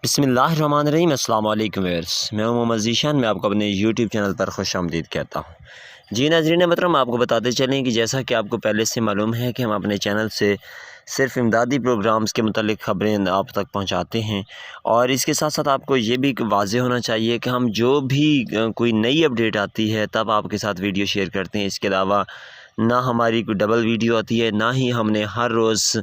बिस्मिल्लाहिर्रहमानिर्रहीम। अस्सलाम वालेकुम व्यूअर्स, मैं हूं मोहम्मद ज़ीशान। मैं आपको अपने यूट्यूब चैनल पर खुश आमदीद कहता हूं। जी नाज़रीन मोहतरम, आपको बताते चलें कि जैसा कि आपको पहले से मालूम है कि हम अपने चैनल से सिर्फ इमदादी प्रोग्राम्स के मुतालिक ख़बरें आप तक पहुंचाते हैं, और इसके साथ साथ आपको ये भी वाज़ेह होना चाहिए कि हम जो भी कोई नई अपडेट आती है तब आपके साथ वीडियो शेयर करते हैं। इसके अलावा ना हमारी कोई डबल वीडियो आती है, ना ही हमने हर रोज़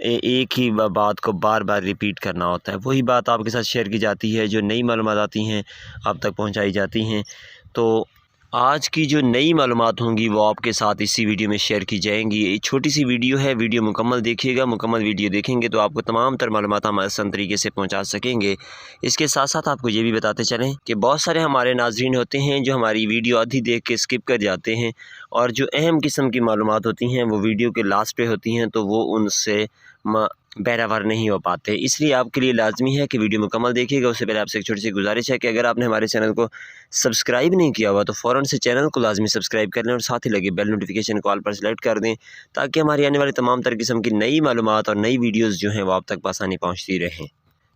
एक ही बात को बार बार रिपीट करना होता है। वही बात आपके साथ शेयर की जाती है, जो नई मालूमात आती हैं आप तक पहुंचाई जाती हैं। तो आज की जो नई मालूमात होंगी वो आपके साथ इसी वीडियो में शेयर की जाएंगी। एक छोटी सी वीडियो है, वीडियो मुकम्मल देखिएगा। मुकम्मल वीडियो देखेंगे तो आपको तमाम तर मालूमात हम आसान तरीके से पहुंचा सकेंगे। इसके साथ साथ आपको ये भी बताते चलें कि बहुत सारे हमारे नाज़रीन होते हैं जो हमारी वीडियो आधी देख के स्किप कर जाते हैं, और जो अहम किस्म की मालूमात होती हैं वो वीडियो के लास्ट पे होती हैं, तो वो उनसे बहरावर नहीं हो पाते। इसलिए आपके लिए लाजमी है कि वीडियो मुकम्मल देखिएगा। उससे पहले आपसे एक छोटी सी गुजारिश है कि अगर आपने हमारे चैनल को सब्सक्राइब नहीं किया हुआ तो फ़ौरन से चैनल को लाजमी सब्सक्राइब कर लें, और साथ ही लगे बेल नोटिफिकेशन को ऑल पर सेलेक्ट कर दें, ताकि हमारी आने वाली तमाम तर किस्म की नई मालूमात और नई वीडियोज़ जो हैं वो आप तक बआसानी पहुँचती रहें।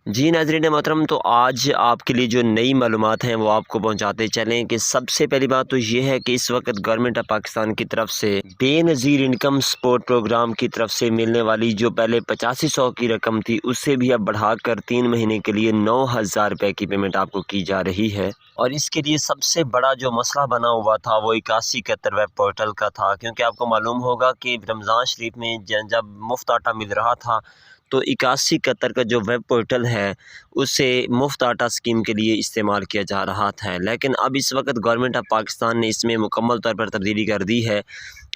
जी नाज़रीन मोहतरम, तो आज आपके लिए जो नई मालूमात हैं वो आपको पहुंचाते चलें कि सबसे पहली बात तो ये है कि इस वक्त गवर्नमेंट ऑफ पाकिस्तान की तरफ से बेनज़ीर इनकम सपोर्ट प्रोग्राम की तरफ से मिलने वाली जो पहले 8500 की रकम थी, उससे भी अब बढ़ाकर 3 महीने के लिए 9000 रुपये की पेमेंट आपको की जा रही है। और इसके लिए सबसे बड़ा जो मसला बना हुआ था वो 8171 वेब पोर्टल का था, क्योंकि आपको मालूम होगा कि रमज़ान शरीफ में जब मुफ्त आटा मिल रहा था तो 8171 का जो वेब पोर्टल है उसे मुफ्त आटा स्कीम के लिए इस्तेमाल किया जा रहा था। लेकिन अब इस वक्त गवर्नमेंट ऑफ पाकिस्तान ने इसमें मुकम्मल तौर पर तब्दीली कर दी है,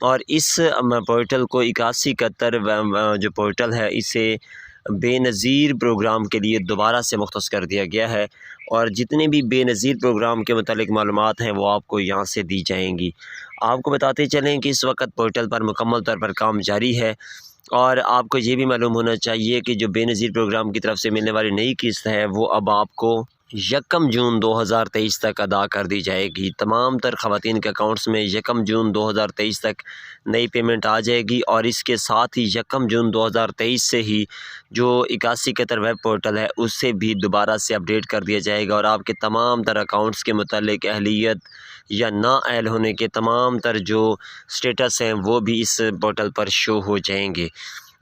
और इस पोर्टल को 8171 जो पोर्टल है इसे बेनज़ीर प्रोग्राम के लिए दोबारा से मुख्तस कर दिया गया है, और जितने भी बेनज़ीर प्रोग्राम के मुतालिक मालूमात हैं वो आपको यहाँ से दी जाएंगी। आपको बताते चलें कि इस वक्त पोर्टल पर मुकम्मल तौर पर काम जारी है, और आपको ये भी मालूम होना चाहिए कि जो बेनज़ीर प्रोग्राम की तरफ से मिलने वाली नई किस्त है वो अब आपको 1 जून 2023 तक अदा कर दी जाएगी। तमाम तर ख़वातीन के अकाउंट्स में 1 जून 2023 तक नई पेमेंट आ जाएगी, और इसके साथ ही 1 जून 2023 से ही जो 8171 वेब पोर्टल है उससे भी दोबारा से अपडेट कर दिया जाएगा, और आपके तमाम तर अकाउंट्स के मुतालिक अहलियत या नाअहल होने के तमाम तर जो स्टेटस हैं वो भी इस पोर्टल पर शो हो जाएंगे।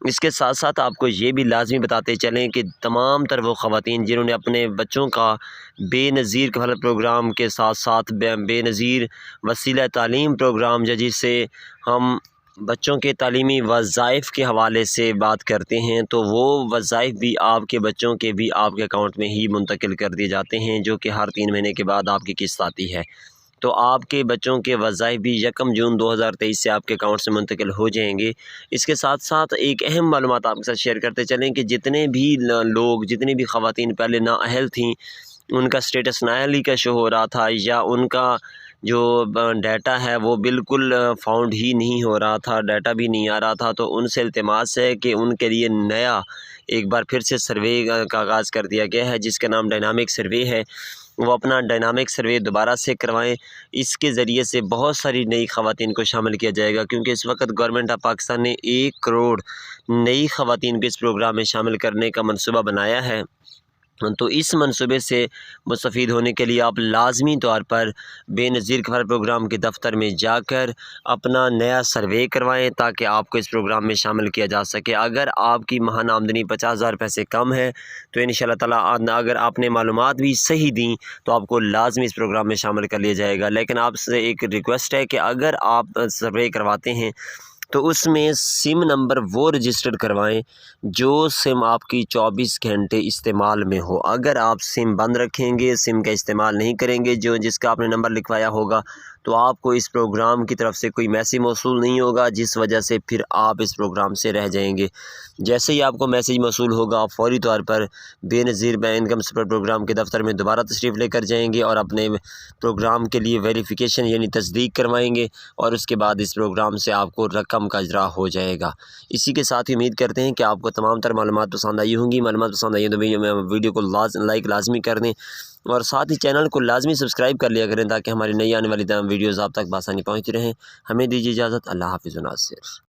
इसके साथ साथ आपको ये भी लाजमी बताते चलें कि तमाम तर वो ख़वातीन जिन्होंने अपने बच्चों का बेनज़ीर कफ़ालत प्रोग्राम के साथ साथ बेनज़ीर वसीला तालीम प्रोग्राम, जिससे हम बच्चों के तालीमी वज़ाइफ़ के हवाले से बात करते हैं, तो वो वज़ाइफ़ भी आपके बच्चों के भी आपके अकाउंट में ही मुंतकिल कर दिए जाते हैं, जो कि हर 3 महीने के बाद आपकी किस्त आती है। तो आपके बच्चों के वज़ाइफ़ भी 1 जून 2023 से आपके अकाउंट से मुंतकिल हो जाएंगे। इसके साथ साथ एक अहम मालूमात आपके साथ शेयर करते चलें कि जितने भी लोग, जितनी भी ख़वातीन पहले नाअहल थीं, उनका स्टेटस नाअहली का शो हो रहा था, या उनका जो डाटा है वो बिल्कुल फाउंड ही नहीं हो रहा था, डाटा भी नहीं आ रहा था, तो उनसे इल्तिमास है कि उनके लिए नया एक बार फिर से सर्वे का आगाज़ कर दिया गया है, जिसका नाम डायनामिक सर्वे है। वो अपना डायनामिक सर्वे दोबारा से करवाएं। इसके ज़रिए से बहुत सारी नई ख़वातीन को शामिल किया जाएगा, क्योंकि इस वक्त गवर्नमेंट ऑफ पाकिस्तान ने 1 करोड़ नई ख़वातीन को इस प्रोग्राम में शामिल करने का मनसूबा बनाया है। तो इस मंसूबे से मुस्तफ़ीद होने के लिए आप लाजमी तौर पर बेनज़ीर कफ़ालत प्रोग्राम के दफ्तर में जाकर अपना नया सर्वे करवाएं, ताकि आपको इस प्रोग्राम में शामिल किया जा सके। अगर आपकी माहाना आमदनी 50,000 रुपये से कम है तो इंशाअल्लाह ताला अगर आपने मालूमात भी सही दी तो आपको लाजमी इस प्रोग्राम में शामिल कर लिया जाएगा। लेकिन आपसे एक रिक्वेस्ट है कि अगर आप सर्वे करवाते हैं तो उसमें सिम नंबर वो रजिस्टर्ड करवाएं जो सिम आपकी 24 घंटे इस्तेमाल में हो। अगर आप सिम बंद रखेंगे, सिम का इस्तेमाल नहीं करेंगे, जो जिसका आपने नंबर लिखवाया होगा, तो आपको इस प्रोग्राम की तरफ से कोई मैसेज मौसूल नहीं होगा, जिस वजह से फिर आप इस प्रोग्राम से रह जाएंगे। जैसे ही आपको मैसेज मौसूल होगा, आप फ़ौरी तौर पर बेनज़ीर इनकम सपोर्ट प्रोग्राम के दफ्तर में दोबारा तशरीफ़ लेकर जाएंगे और अपने प्रोग्राम के लिए वेरिफिकेशन यानी तस्दीक करवाएंगे, और उसके बाद इस प्रोग्राम से आपको रकम का इजरा हो जाएगा। इसी के साथ ही उम्मीद करते हैं कि आपको तमाम तर मालूमात पसंद आई होंगी। मालूमात पसंद आई तो वीडियो को लाइक लाजमी कर दें, और साथ ही चैनल को लाजमी सब्सक्राइब कर लिया करें, ताकि हमारी नई आने वाली वीडियोज़ आप तक बआसानी पहुँचती रहें। हमें दीजिए इजाज़त। अल्लाह हाफ़िज़ व नासिर।